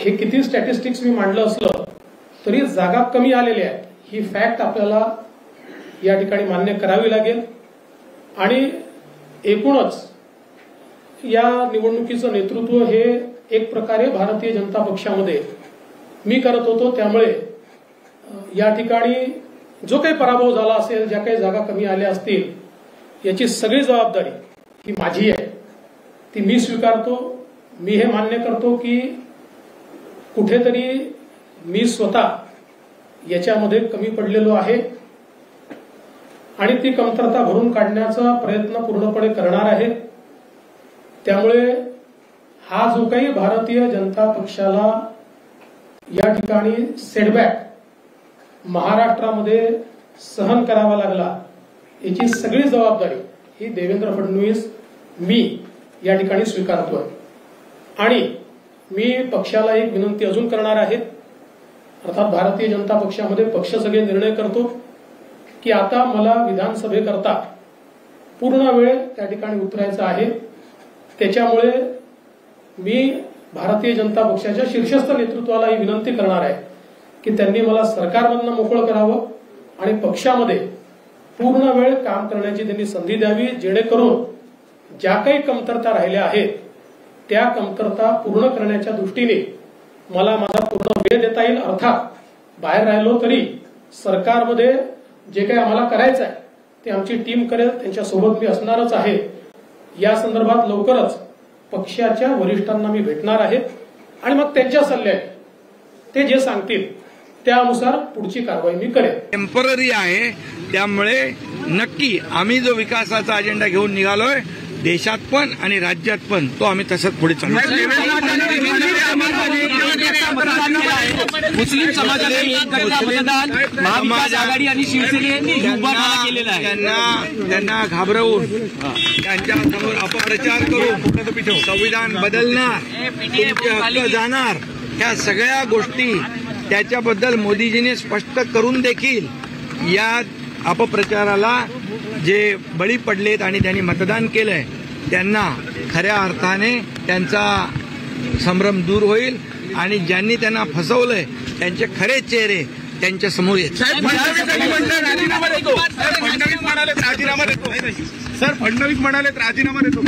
हे किती स्टॅटिस्टिक्स मी मांडलं असलं तरी जागा कमी आलेल्या आहेत, ही फॅक्ट आपल्याला या ठिकाणी मान्य करावी लागेल। आणि एकूणच या निवडणुकीचं नेतृत्व हे एक प्रकारे भारतीय जनता पक्षामध्ये मी करत होतो, त्यामुळे या ठिकाणी जो काही पराभव झाला असेल, ज्या काही जागा कमी आल्या असतील, याची सगळी जबाबदारी ही माझी आहे, ती मी स्वीकारतो। मी हे मान्य करतो की कुठेतरी मी स्वतः याच्यामध्ये कमी पडलेलो आहे आणि ती कमतरता भरून काढण्याचा प्रयत्न पूर्णपणे करणार आहे। त्यामुळे हा जो काही भारतीय जनता पक्षाला या ठिकाणी सेटबॅक महाराष्ट्रामध्ये सहन करावा लागला, याची सगळी जबाबदारी ही देवेंद्र फडणवीस मी या ठिकाणी स्वीकारतोय। आणि मी पक्षाला एक विनंती अजून करणार आहे, अर्थात भारतीय जनता पक्षामध्ये पक्ष सगळे निर्णय करतो की आता मला विधानसभेकरता पूर्ण वेळ त्या ठिकाणी उतरायचा आहे। त्याच्यामुळे मी भारतीय जनता पक्षाच्या शीर्षस्थ नेतृत्वाला ही विनंती करणार आहे की त्यांनी मला सरकारमधनं मोकळं करावं आणि पक्षामध्ये पूर्ण वेळ काम करण्याची त्यांनी संधी द्यावी, जेणेकरून ज्या काही कमतरता राहिल्या आहेत त्या कमतरता पूर्ण करण्याच्या दृष्टीने मला माझा पूर्ण वेळ देता येईल। अर्थात बाहेर राहिलो तरी सरकारमध्ये जे काही आम्हाला करायचं आहे ते आमची टीम करेल, त्यांच्यासोबत मी असणारच आहे। या संदर्भात लवकरच पक्षाच्या वरिष्ठांना मी भेटणार आहे आणि मग त्यांच्या सल्ल्याने ते जे सांगतील त्यानुसार पुढची कारवाई मी करेन। टेम्पररी आहे, त्यामुळे नक्की आम्ही जो विकासाचा अजेंडा घेऊन निघालोय देशात पण आणि राज्यात पण, तो आम्ही तसंच पुढे चालू। मुस्लिम समाजाने एक गट मतदान महाविकास आघाडी आणि शिवसेनेने केलेला आहे, त्यांना घाबरवून त्यांच्या समोर अपप्रचार करून संविधान बदलणार, तुमचे हक्क जाणार, ह्या सगळ्या गोष्टी त्याच्याबद्दल मोदीजींनी स्पष्ट करून देखील या अपप्रचाराला जे बळी पडलेत आणि त्यांनी मतदान केलंय त्यांना खऱ्या अर्थाने त्यांचा संभ्रम दूर होईल आणि ज्यांनी त्यांना फसवलंय त्यांचे खरे चेहरे त्यांच्या समोर येतील। फडणवीस म्हणाले राजीनामा देतो।